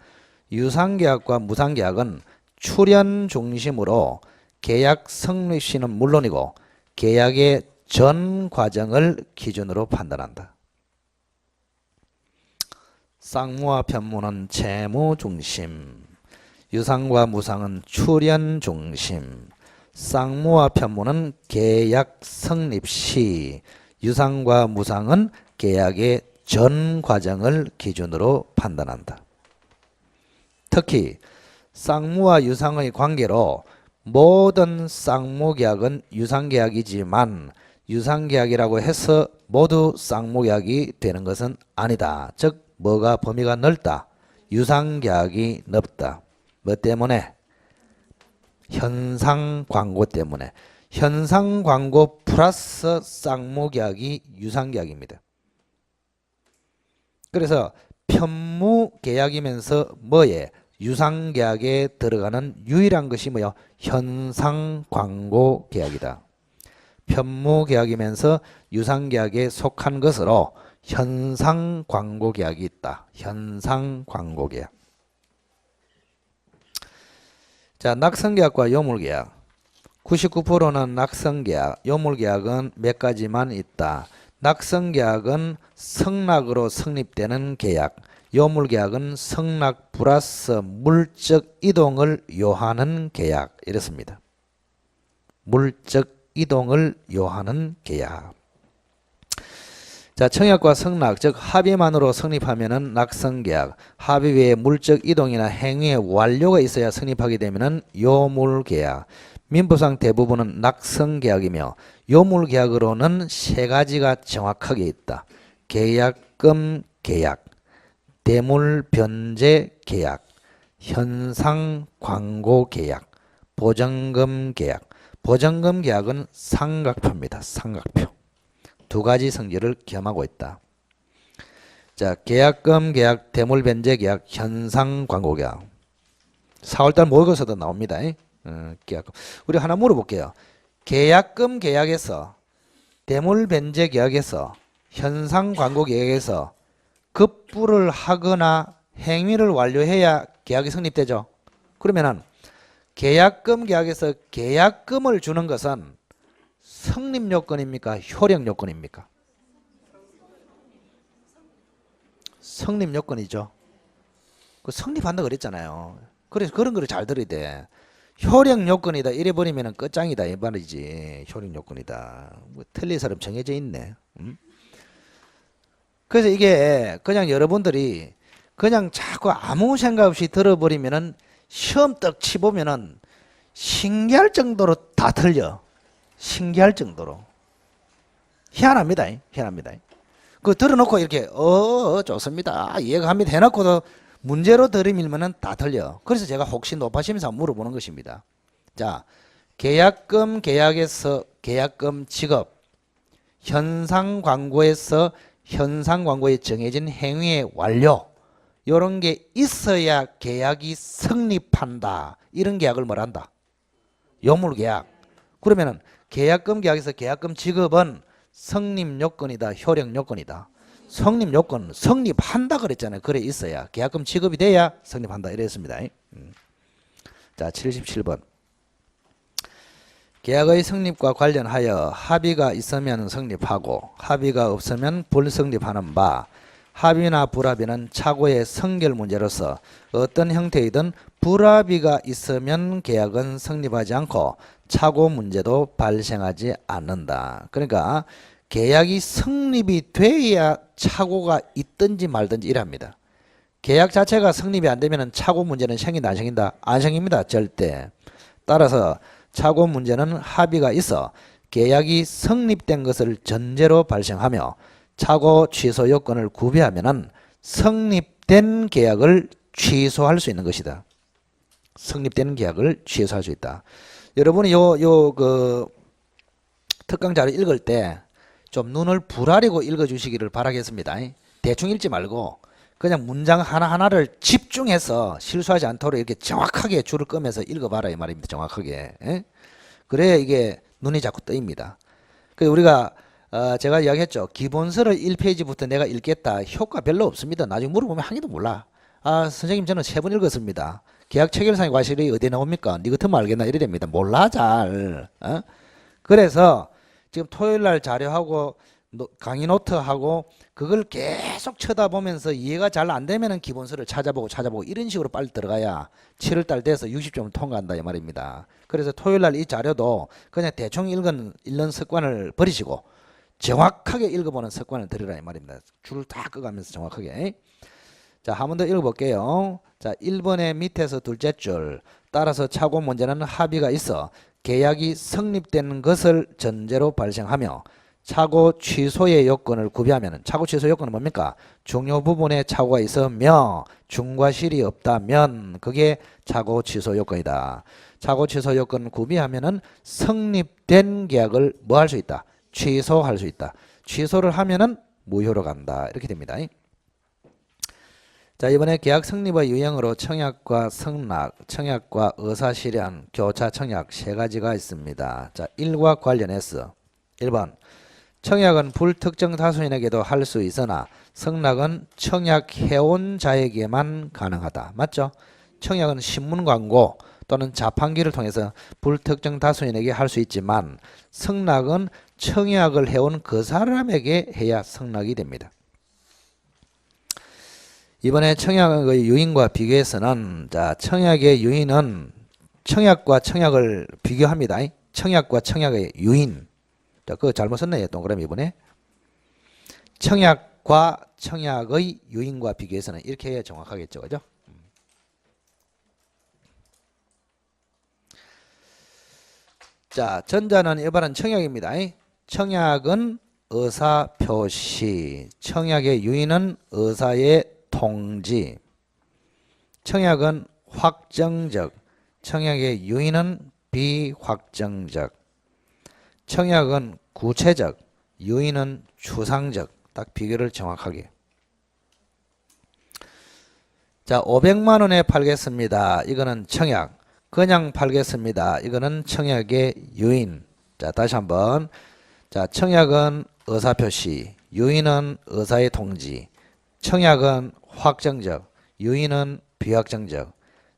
유상계약과 무상계약은 출연 중심으로 계약 성립 시는 물론이고 계약의 전 과정을 기준으로 판단한다. 쌍무와 편무는 채무 중심, 유상과 무상은 출연 중심. 쌍무와 편무는 계약 성립 시, 유상과 무상은 계약의 전 과정을 기준으로 판단한다. 특히 쌍무와 유상의 관계로 모든 쌍무계약은 유상계약이지만 유상계약이라고 해서 모두 쌍무계약이 되는 것은 아니다. 즉 뭐가 범위가 넓다. 유상계약이 넓다. 뭐 때문에? 현상광고 때문에. 현상광고 플러스 쌍무계약이 유상계약입니다. 그래서 편무계약이면서 뭐에? 유상계약에 들어가는 유일한 것이 뭐요? 현상광고계약이다. 편무계약이면서 유상계약에 속한 것으로 현상광고계약이 있다. 현상광고계약. 자, 낙성계약과 요물계약. 99%는 낙성계약, 요물계약은 몇 가지만 있다. 낙성계약은 성낙으로 성립되는 계약, 요물계약은 성낙 플러스 물적 이동을 요하는 계약, 이렇습니다. 물적 이동을 요하는 계약. 자, 청약과 성낙, 즉 합의만으로 성립하면은 낙성계약, 합의 외에 물적 이동이나 행위의 완료가 있어야 성립하게 되면은 요물계약. 민법상 대부분은 낙성계약이며 요물계약으로는 세 가지가 정확하게 있다. 계약금 계약, 대물변제 계약, 현상광고 계약, 보증금 계약. 보증금 계약은 삼각표입니다. 삼각표. 두 가지 성질을 겸하고 있다. 자, 계약금 계약, 대물변제 계약, 현상광고 계약. 4월달 모의고사도 나옵니다. 계약금. 우리 하나 물어볼게요. 계약금 계약에서, 대물변제 계약에서, 현상광고 계약에서 급부를 하거나 행위를 완료해야 계약이 성립되죠. 그러면은 계약금 계약에서 계약금을 주는 것은 성립 요건입니까? 효력 요건입니까? 성립 요건이죠. 그 성립한다 그랬잖아요. 그래서 그런 거를 잘 들어야 돼. 효력 요건이다 이래 버리면은 끝장이다 이 말이지. 효력 요건이다. 뭐 틀린 사람 정해져 있네. 그래서 이게 그냥 여러분들이 그냥 자꾸 아무 생각 없이 들어버리면은 시험 떡 치보면은 신기할 정도로 다 틀려. 신기할 정도로. 희한합니다. 희한합니다. 그 들어놓고 이렇게 좋습니다. 이해가 합니다. 해놓고도 문제로 들이밀면은 다 틀려. 그래서 제가 혹시 높아심에서 물어보는 것입니다. 자, 계약금 계약에서 계약금 지급, 현상 광고에서 현상 광고에 정해진 행위의 완료, 이런 게 있어야 계약이 성립한다. 이런 계약을 뭐란다? 요물계약. 그러면은 계약금 계약에서 계약금 지급은 성립 요건이다, 효력 요건이다. 성립 요건, 성립한다 그랬잖아요. 그래 있어야 계약금 지급이 돼야 성립한다 이랬습니다. 자, 77번. 계약의 성립과 관련하여 합의가 있으면 성립하고 합의가 없으면 불성립하는 바, 합의나 불합의는 차고의 성결 문제로서 어떤 형태이든 불합의가 있으면 계약은 성립하지 않고 차고 문제도 발생하지 않는다. 그러니까 계약이 성립이 돼야 차고가 있든지 말든지 이랍니다. 계약 자체가 성립이 안 되면 차고 문제는 생긴다 안 생긴다? 안 생깁니다. 절대. 따라서 차고 문제는 합의가 있어 계약이 성립된 것을 전제로 발생하며 차고 취소 요건을 구비하면은 성립된 계약을 취소할 수 있는 것이다. 성립된 계약을 취소할 수 있다. 여러분이 그 특강 자료 읽을 때 좀 눈을 부라리고 읽어주시기를 바라겠습니다. 대충 읽지 말고 그냥 문장 하나하나를 집중해서 실수하지 않도록 이렇게 정확하게 줄을 끄면서 읽어봐라 이 말입니다. 정확하게. 그래야 이게 눈이 자꾸 뜨입니다. 그래서 우리가 제가 이야기했죠. 기본서를 1페이지부터 내가 읽겠다. 효과 별로 없습니다. 나중에 물어보면 한 개도 몰라. 선생님 저는 3번 읽었습니다. 계약 체결상의 과실이 어디에 나옵니까? 니 같으면 알겠나? 이래 됩니다. 몰라 잘. 그래서 지금 토요일날 자료하고 강의 노트하고 그걸 계속 쳐다보면서 이해가 잘 안 되면은 기본서를 찾아보고 이런 식으로 빨리 들어가야 7월달 돼서 60점을 통과한다 이 말입니다. 그래서 토요일날 이 자료도 그냥 대충 읽는 습관을 버리시고 정확하게 읽어보는 습관을 들이라 이 말입니다. 줄을 다 끄가면서 정확하게. 자, 한 번 더 읽어볼게요. 자, 1번의 밑에서 둘째 줄. 따라서 차고 문제는 합의가 있어 계약이 성립된 것을 전제로 발생하며 차고 취소의 요건을 구비하면 차고 취소 요건은 뭡니까? 중요 부분에 차고가 있으며 중과실이 없다면 그게 차고 취소 요건이다. 차고 취소 요건을 구비하면은 성립된 계약을 뭐 할 수 있다? 취소할 수 있다. 취소를 하면은 무효로 간다. 이렇게 됩니다. 자, 이번에 계약 성립의 유형으로 청약과 성락, 청약과 의사실현, 교차 청약 세 가지가 있습니다. 자, 1과 관련해서 1번 청약은 불특정 다수인에게도 할 수 있으나 성락은 청약해온 자에게만 가능하다. 맞죠? 청약은 신문 광고 또는 자판기를 통해서 불특정 다수인에게 할 수 있지만 성락은 청약을 해온 그 사람에게 해야 성락이 됩니다. 이번에 청약의 유인과 비교해서는 자, 청약의 유인은 청약과 청약을 비교합니다. 청약과 청약의 유인. 자, 그거 잘못 썼네요. 동그라미 이번에. 청약과 청약의 유인과 비교해서는 이렇게 해야 정확하겠죠. 그죠? 자, 전자는 일반은 청약입니다. 청약은 의사표시. 청약의 유인은 의사의 통지. 청약은 확정적, 청약의 유인은 비확정적. 청약은 구체적, 유인은 추상적. 딱 비교를 정확하게. 자, 500만 원에 팔겠습니다. 이거는 청약. 그냥 팔겠습니다. 이거는 청약의 유인. 자, 다시 한번. 자, 청약은 의사표시, 유인은 의사의 통지. 청약은 확정적, 유인은 비확정적.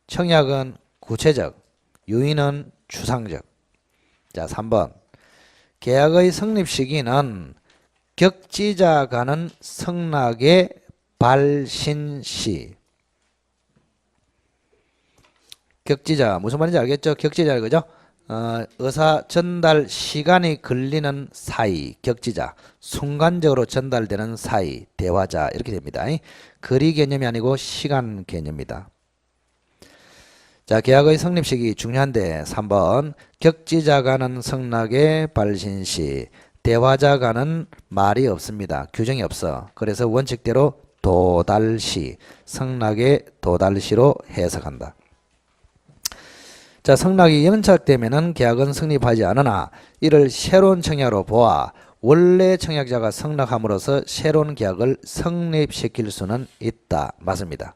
청약은 구체적, 유인은 추상적. 자, 3번. 계약의 성립 시기는 격지자 간은 성락의 발신시. 격지자 무슨 말인지 알겠죠? 격지자 그죠? 의사 전달 시간이 걸리는 사이, 격지자, 순간적으로 전달되는 사이, 대화자 이렇게 됩니다. 거리 개념이 아니고 시간 개념입니다. 자, 계약의 성립식이 중요한데 3번 격지자가는 성락의 발신시, 대화자가는 말이 없습니다. 규정이 없어. 그래서 원칙대로 도달시, 성락의 도달시로 해석한다. 자, 성락이 연착되면은 계약은 성립하지 않으나 이를 새로운 청약으로 보아 원래 청약자가 성락함으로써 새로운 계약을 성립시킬 수는 있다. 맞습니다.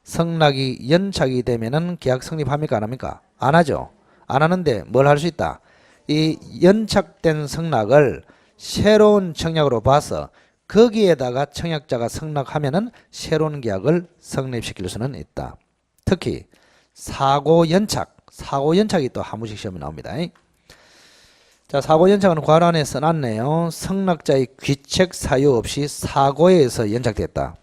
성락이 연착이 되면은 계약 성립합니까? 안 합니까? 안 하죠. 안 하는데 뭘 할 수 있다? 이 연착된 성락을 새로운 청약으로 봐서 거기에다가 청약자가 성락하면은 새로운 계약을 성립시킬 수는 있다. 특히 사고 연착이 또 한 번씩 시험에 나옵니다. 자, 사고 연착은 괄호안에 써놨네요. 성락자의 귀책 사유 없이 사고에 의해서 연착됐다.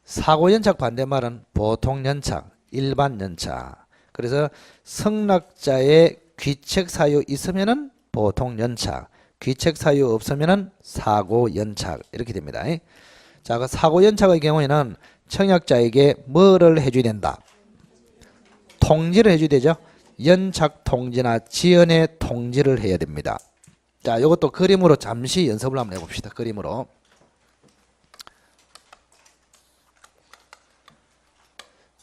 사고 연착 반대말은 보통 연착, 일반 연착. 그래서 성락자의 귀책 사유 있으면은 보통 연착, 귀책 사유 없으면은 사고 연착 이렇게 됩니다. 자, 그 사고 연착의 경우에는 청약자에게 뭐를 해줘야 된다? 통지를 해줘야 되죠. 연착 통지나 지연의 통지를 해야 됩니다. 자, 이것도 그림으로 잠시 연습을 한번 해봅시다. 그림으로.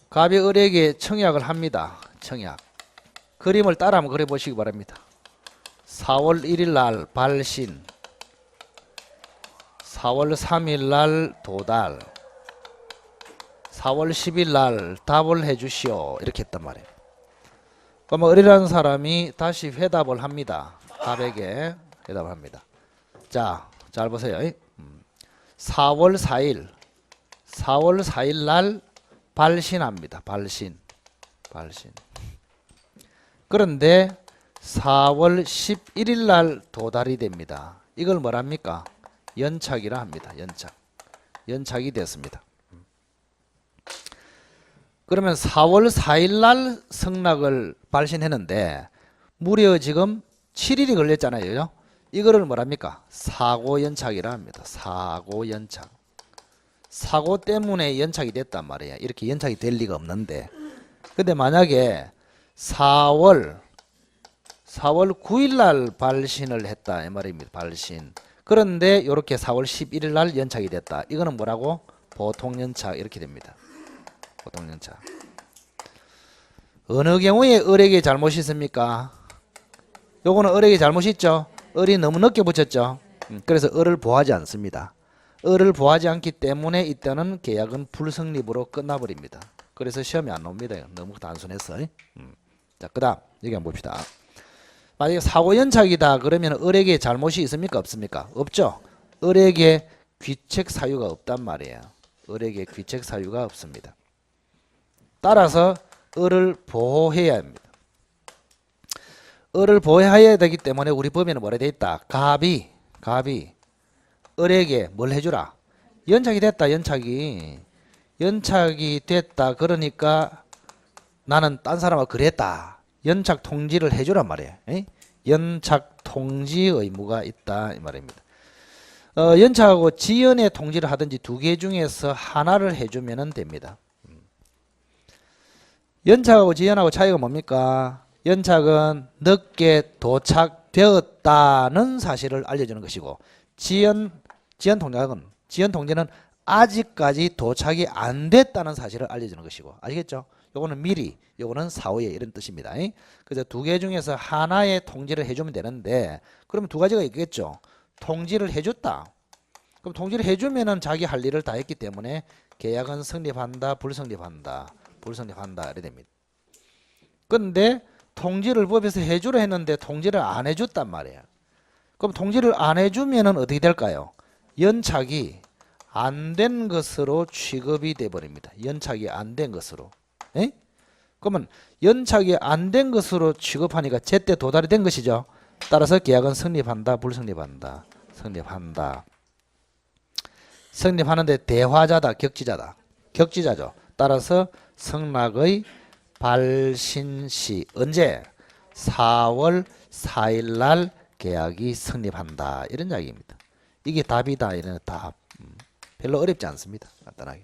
갑이 을에게 청약을 합니다. 청약. 그림을 따라 한번 그려보시기 바랍니다. 4월 1일 날 발신, 4월 3일 날 도달, 4월 10일 날 답을 해주시오 이렇게 했단 말이에요. 그러면 을이라는 사람이 다시 회답을 합니다. 갑에게 회답을 합니다. 자, 잘 보세요. 4월 4일 날 발신합니다. 발신. 그런데 4월 11일 날 도달이 됩니다. 이걸 뭐랍니까? 연착이라 합니다. 연착이 됐습니다. 그러면 4월 4일 날 성락을 발신했는데 무려 지금 7일이 걸렸잖아요. 이거를 뭐랍니까? 사고 연착이라 합니다. 사고 연착. 사고 때문에 연착이 됐단 말이에요. 이렇게 연착이 될 리가 없는데. 근데 만약에 4월 9일 날 발신을 했다 이 말입니다. 발신. 그런데 이렇게 4월 11일 날 연착이 됐다. 이거는 뭐라고? 보통 연착 이렇게 됩니다. 보통 연착. 어느 경우에 을에게 잘못이 있습니까? 요거는 을에게 잘못이 있죠. 을이 너무 늦게 붙였죠. 그래서 을을 보호하지 않습니다. 을을 보호하지 않기 때문에 이때는 계약은 불성립으로 끝나버립니다. 그래서 시험에 안 나옵니다. 너무 단순해서. 자, 그 다음 여기 한번 봅시다. 만약에 사고 연착이다 그러면 을에게 잘못이 있습니까? 없습니까? 없죠. 을에게 귀책 사유가 없단 말이에요. 을에게 귀책 사유가 없습니다. 따라서 을을 보호해야 합니다. 을을 보호해야 되기 때문에 우리 법에는 뭐라 되어 있다? 갑이 을에게 뭘 해주라? 연착이 됐다. 연착이 됐다. 그러니까 나는 딴 사람하고 그랬다. 연착 통지를 해주란 말이에요. 연착 통지 의무가 있다 이 말입니다. 연착하고 지연의 통지를 하든지 두 개 중에서 하나를 해주면 됩니다. 연착하고 지연하고 차이가 뭡니까? 연착은 늦게 도착되었다는 사실을 알려주는 것이고 지연 통지는 아직까지 도착이 안 됐다는 사실을 알려주는 것이고 아시겠죠? 요거는 미리, 요거는 사후에 이런 뜻입니다. 그래서 두 개 중에서 하나의 통지를 해주면 되는데 그러면 두 가지가 있겠죠. 통지를 해줬다. 그럼 통지를 해주면은 자기 할 일을 다 했기 때문에 계약은 성립한다, 불성립한다 이래 됩니다. 그런데 통지를 법에서 해주려 했는데 통지를 안 해줬단 말이에요. 그럼 통지를 안 해주면은 어떻게 될까요? 연착이 안 된 것으로 취급이 돼 버립니다. 연착이 안 된 것으로. 그러면 연착이 안 된 것으로 취급하니까 제때 도달이 된 것이죠. 따라서 계약은 성립한다, 불성립한다. 성립한다. 성립하는데 대화자다, 격지자다. 격지자죠. 따라서 성락의 발신시 언제? 4월 4일 날 계약이 성립한다. 이런 이야기입니다. 이게 답이다. 이런 답. 별로 어렵지 않습니다. 간단하게.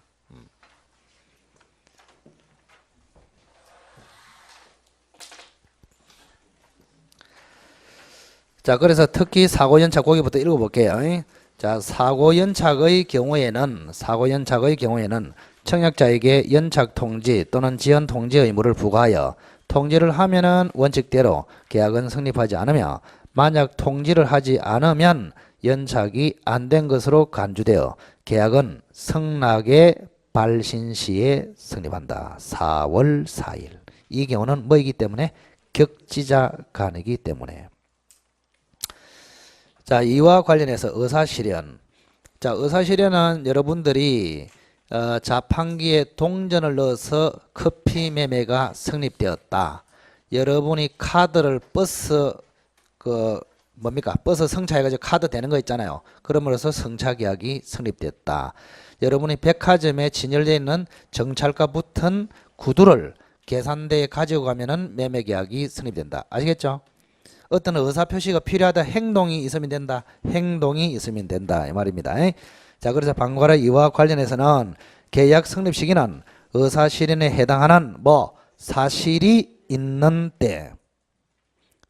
자, 그래서 특히 사고연착 거기부터 읽어볼게요. 자, 사고연착의 경우에는 청약자에게 연착 통지 또는 지연 통지 의무를 부과하여 통지를 하면은 원칙대로 계약은 성립하지 않으며 만약 통지를 하지 않으면 연착이 안 된 것으로 간주되어 계약은 성락의 발신 시에 성립한다. 4월 4일. 이 경우는 뭐이기 때문에? 격지자 간이기 때문에. 자, 이와 관련해서 의사실현. 자, 의사실현은 여러분들이 자판기에 동전을 넣어서 커피 매매가 성립되었다. 여러분이 카드를 버스 버스 성차해가지고 카드 되는 거 있잖아요. 그러므로서 성차 계약이 성립됐다. 여러분이 백화점에 진열되어 있는 정찰가 붙은 구두를 계산대에 가지고 가면은 매매 계약이 성립된다. 아시겠죠? 어떤 의사표시가 필요하다. 행동이 있으면 된다. 행동이 있으면 된다. 이 말입니다. 자, 그래서 방과라 이와 관련해서는 계약 성립 시기는 의사실현에 해당하는 사실이 있는 때,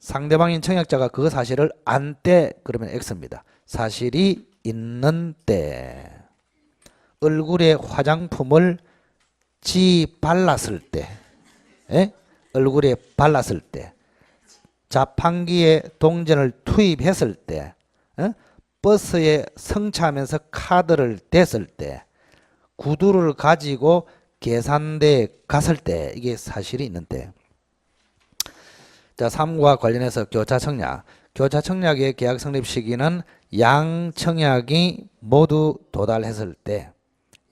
상대방인 청약자가 그 사실을 안 때 그러면 X입니다. 사실이 있는 때, 얼굴에 화장품을 발랐을 때, 얼굴에 발랐을 때, 자판기에 동전을 투입했을 때, 버스에 성차하면서 카드를 댔을 때, 구두를 가지고 계산대에 갔을 때, 이게 사실이 있는 때. 자, 3과 관련해서 교차 청약. 교차 청약의 계약 성립 시기는 양 청약이 모두 도달했을 때,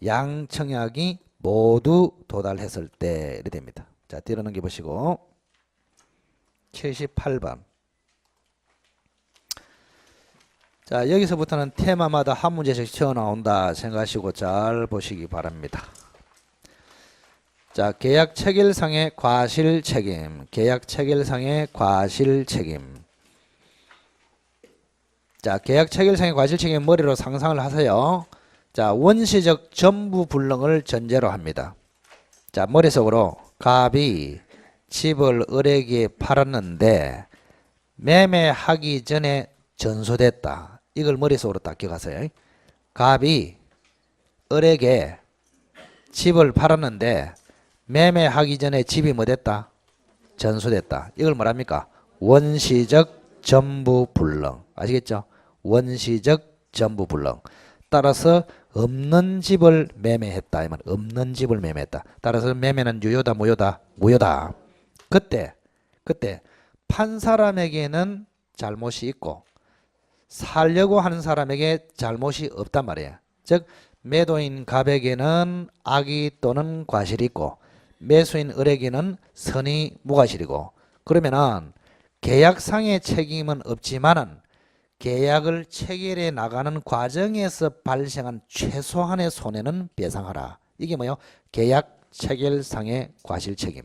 양 청약이 모두 도달했을 때 이렇게 됩니다. 자, 뒤로 넘겨 보시고 78번. 자, 여기서부터는 테마마다 한 문제씩 튀어나온다 생각하시고 잘 보시기 바랍니다. 자, 계약 체결상의 과실 책임. 계약 체결상의 과실 책임. 자, 계약 체결상의 과실 책임 머리로 상상을 하세요. 자, 원시적 전부 불능을 전제로 합니다. 자, 머릿속으로 갑이 집을 을에게 팔았는데 매매하기 전에 전소됐다. 이걸 머릿속으로 딱 기억하세요. 갑이 을에게 집을 팔았는데 매매하기 전에 집이 뭐 됐다? 전소됐다. 이걸 뭐랍니까? 원시적 전부불능. 아시겠죠? 원시적 전부불능. 따라서 없는 집을 매매했다. 이 말. 없는 집을 매매했다. 따라서 매매는 유효다, 무효다? 무효다. 그때 판 사람에게는 잘못이 있고 살려고 하는 사람에게 잘못이 없단 말이에요. 즉 매도인 갑에게는 악의 또는 과실이 있고 매수인 을에게는 선의 무과실이고, 그러면은 계약상의 책임은 없지만은 계약을 체결해 나가는 과정에서 발생한 최소한의 손해는 배상하라. 이게 뭐요? 계약 체결상의 과실 책임.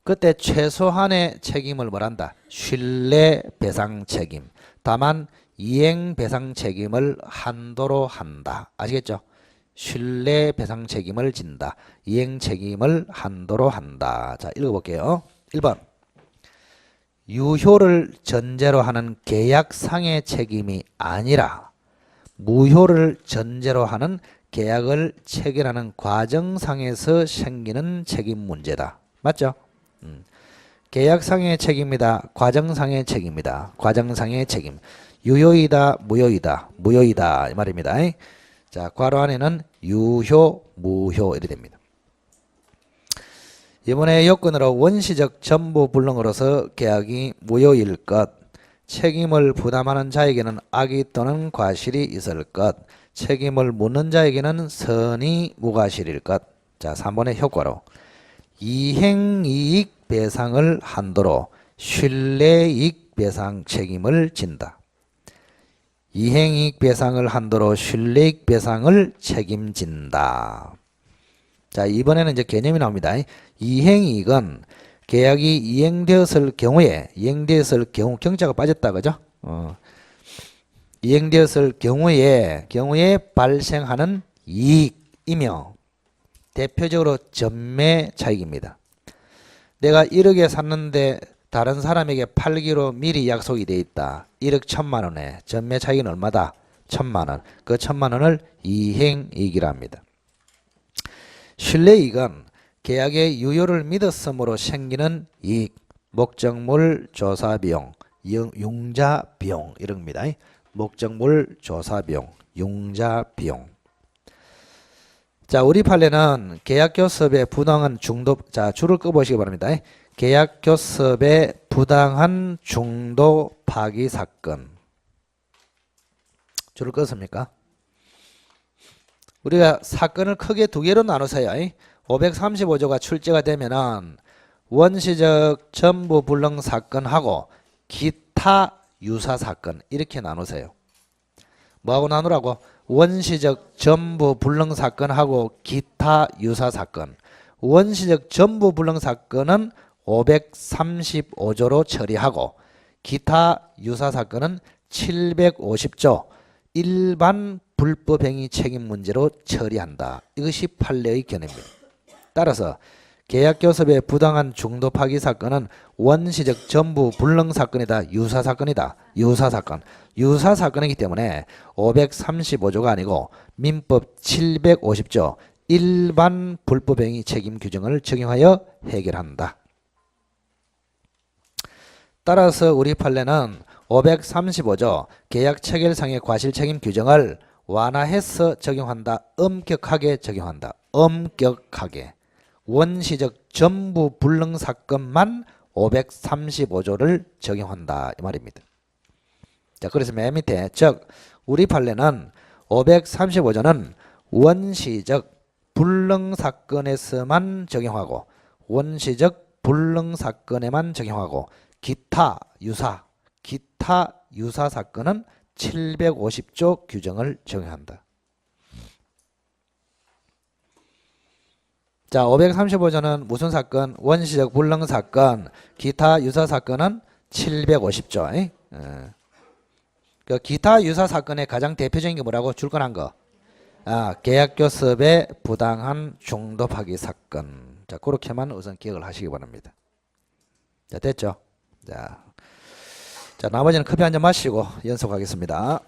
그때 최소한의 책임을 뭐란다? 신뢰 배상 책임. 다만 이행 배상 책임을 한도로 한다. 아시겠죠? 신뢰 배상 책임을 진다. 이행 책임을 한도로 한다. 자, 읽어볼게요. 1번. 유효를 전제로 하는 계약상의 책임이 아니라 무효를 전제로 하는 계약을 체결하는 과정상에서 생기는 책임 문제다. 맞죠? 계약상의 책임이다. 과정상의 책임이다. 과정상의 책임. 유효이다. 무효이다. 무효이다. 이 말입니다. 자, 괄호 안에는 유효, 무효 이렇게 됩니다. 이번에 요건으로 원시적 전부불능으로서 계약이 무효일 것, 책임을 부담하는 자에게는 악의 또는 과실이 있을 것, 책임을 묻는 자에게는 선의 무과실일 것. 자, 3번의 효과로 이행이익 배상을 한도로 신뢰이익 배상 책임을 진다. 이행이익 배상을 한도로 신뢰익 배상을 책임진다. 자, 이번에는 이제 개념이 나옵니다. 이행이익은 계약이 이행되었을 경우에 경자가 빠졌다, 그죠? 이행되었을 경우에 발생하는 이익이며 대표적으로 전매 차익입니다. 내가 1억에 샀는데 다른 사람에게 팔기로 미리 약속이 돼 있다. 1억 1,000만 원에 전매 차익은 얼마다? 1,000만 원. 그 1,000만 원을 이행이익이라 합니다. 신뢰이익은 계약의 유효를 믿었으므로 생기는 이익, 목적물 조사 비용, 융자 비용 이런 겁니다. 목적물 조사 비용, 융자 비용. 자, 우리 판례는 계약교섭의 부당한 중도, 자, 줄을 꺼보시기 바랍니다. 계약교섭의 부당한 중도 파기 사건. 줄을 껐습니까? 우리가 사건을 크게 두 개로 나누세요. 535조가 출제가 되면은 원시적 전부 불능 사건하고 기타 유사 사건 이렇게 나누세요. 뭐하고 나누라고? 원시적 전부 불능 사건하고 기타 유사 사건. 원시적 전부 불능 사건은 535조로 처리하고 기타 유사 사건은 750조 일반 불법행위 책임 문제로 처리한다. 이것이 판례의 견해입니다. 따라서 계약교섭의 부당한 중도 파기 사건은 원시적 전부 불능 사건이다. 유사 사건이다. 유사 사건. 유사 사건이기 때문에 535조가 아니고 민법 750조 일반 불법행위 책임 규정을 적용하여 해결한다. 따라서 우리 판례는 535조 계약 체결상의 과실책임 규정을 완화해서 적용한다. 엄격하게 적용한다. 엄격하게. 원시적 전부 불능 사건만 535조를 적용한다 이 말입니다. 자, 그래서 맨 밑에 즉 우리 판례는 535조는 원시적 불능 사건에서만 적용하고 원시적 불능 사건에만 적용하고 기타 유사 사건은 750조 규정을 적용한다. 자, 535조는 무슨 사건? 원시적 불능 사건, 기타 유사 사건은 750조. 그 기타 유사 사건의 가장 대표적인 게 뭐라고? 줄건한 거. 계약교섭의 부당한 중도 파기 사건. 자, 그렇게만 우선 기억을 하시기 바랍니다. 자, 됐죠? 자, 나머지는 커피 한 잔 마시고 연속하겠습니다.